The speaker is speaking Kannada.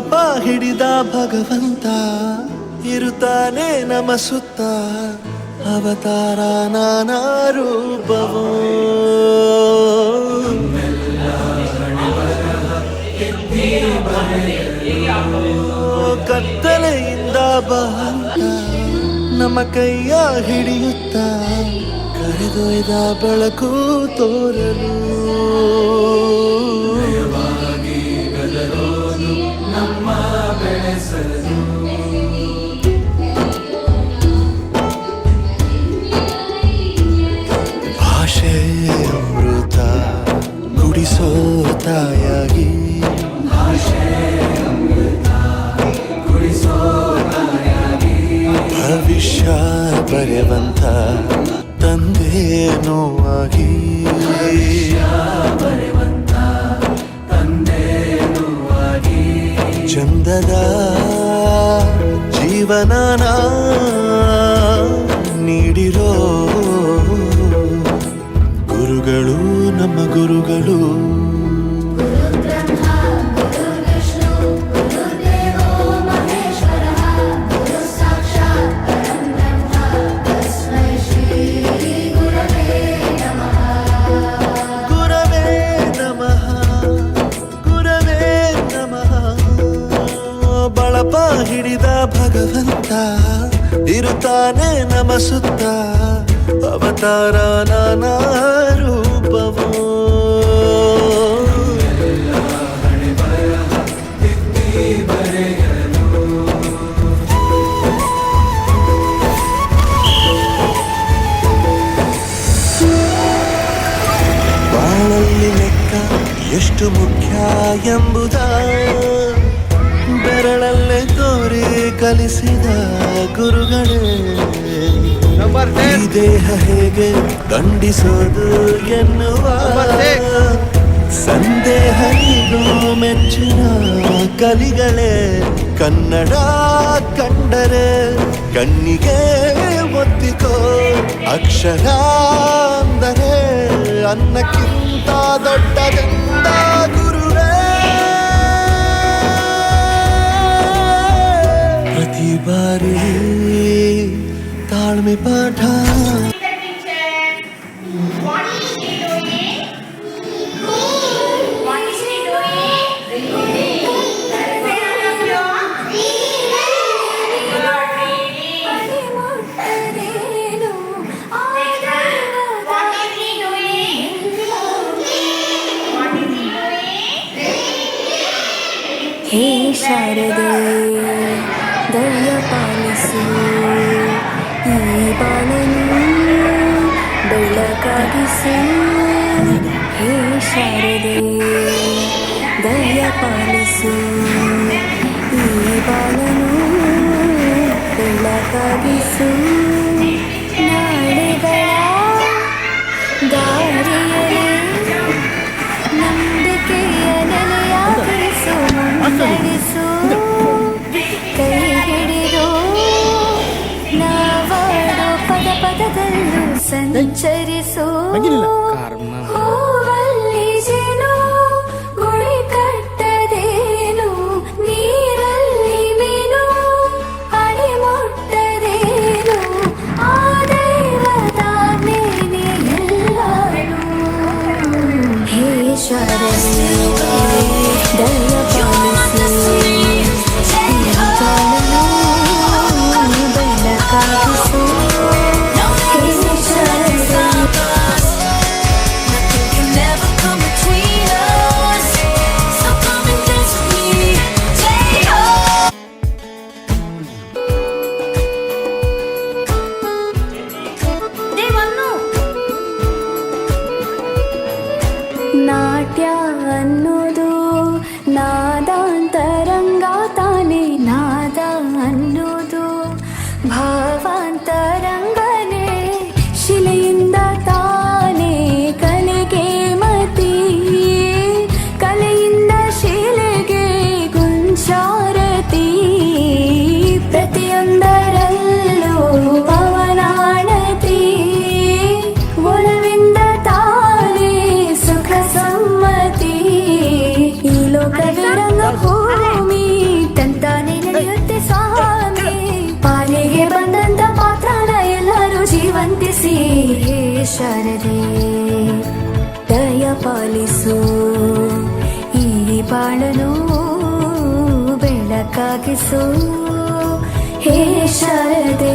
ಬಳಪ ಹಿಡಿದ ಭಗವಂತ ಇರುತ್ತಾನೆ ನಮ ಸುತ್ತ ಅವತಾರ ನಾನಾ ರೂಪವೋ ಕತ್ತಲೆಯಿಂದ ಬಹಂತ ನಮ್ಮ ಕೈಯ ಹಿಡಿಯುತ್ತ ಕರೆದೊಯ್ದ ಬೆಳಕು ತೋರಲು ನಮ್ಮ ಬೆಳೆಸಲು ಭಾಷೆ ಅಮೃತ ಕುಡಿಸೋ ತಾಯಾಗಿ ಭವಿಷ್ಯ ಬರೆವಂತ ತಂದೇನೋ ಆಗಿ ಚಂದದ ಜೀವನನ ನೀಡಿರೋ ಗುರುಗಳು ನಮ್ಮ ಗುರುಗಳು ಹಿಡಿದ ಭಗವಂತ ಇರುತ್ತಾನೆ ನಮ ಸುತ್ತ ಅವತಾರ ನಾನಾ ರೂಪವೋ ಬಾಳಲ್ಲಿ ಲೆಕ್ಕ ಎಷ್ಟು ಮುಖ್ಯ ಎಂಬುದ ಬೆರಳಲ್ಲೇ ತೋರಿ ಕಲಿಸಿದ ಗುರುಗಳೇ ಈ ದೇಹ ಹೇಗೆ ದಂಡಿಸೋದು ಎನ್ನುವ ಸಂದೇಹ ಇದು ಮೆಚ್ಚಿನ ಕಲಿಗಳೇ ಕನ್ನಡ ಕಂಡರೆ ಕಣ್ಣಿಗೆ ಒತ್ತಿಕೋ ಅಕ್ಷರ ಅಂದರೆ ಅನ್ನಕ್ಕಿಂತ ದೊಡ್ಡದೆಂದ ಗುರುವೇ ಪ್ರತಿ ಬಾರಿ ತಾಳ್ಮೆ ಪಾಠ ಹೇ ಶಾರದೆ ದಯ ಪಾಲಿಸು ಈ ಬಾಳನು ಬೆಳಕಾಗಿಸು ಹೇ ಶಾರದೆ ದಯ ಪಾಲಿಸು ಈ ಬಾಳನು ಬೆಳಕಾಗಿಸು ನಾಳೆಗಳ ದಾರಿಯಲ್ಲಿ ನಂಬಿಕೆಯ ನೆಲೆಯಾಗಿಸು ನಡೆಸು ಕೈ ಹಿಡಿದು ನಾವಾಡೋ ಪದ ಪದದಲ್ಲೂ ಸಂಚರಿಸು ಹೂವಲ್ಲಿ ಜೇನು ಗುಳಿ ಕಟ್ಟದೇನು ನೀರಲ್ಲಿ ಮೀನು ಅಡಿ ಮುಟ್ಟದೇನು ಆ ದೈವದ ಮೇನೆ ಎಲ್ಲರೂ ಹೇ ಶಾರದೆ ದಯ ಪಾಲಿಸು ಬೆಳಕಾಗಿಸು ನಾಟ್ಯ ಅನ್ನೋದು ನಾದಾಂತರಂಗ ತಾನೆ ನಾದ ಅನ್ನೋದು ಭಾವಾಂತರಂಗನೇ ಶಿಲೆಯಿಂದ ತಾನೇ ಕಲೆಗೆ ಮತಿ ಕಲೆಯಿಂದ ಶಿಲೆಗೆ ಗುಂಚಾರತಿ ಪ್ರತಿಯೊಂದರಲ್ಲೂ ಪವನಾಣತಿ ಒಲವಿಂದ ತಾನೇ ಸುಖ ಸಮ್ಮತಿ ಶಾರದೆ ದಯ ಪಾಲಿಸು ಈ ಬಾಳನು ಬೆಳಕಾಗಿಸು ಹೇ ಶಾರದೆ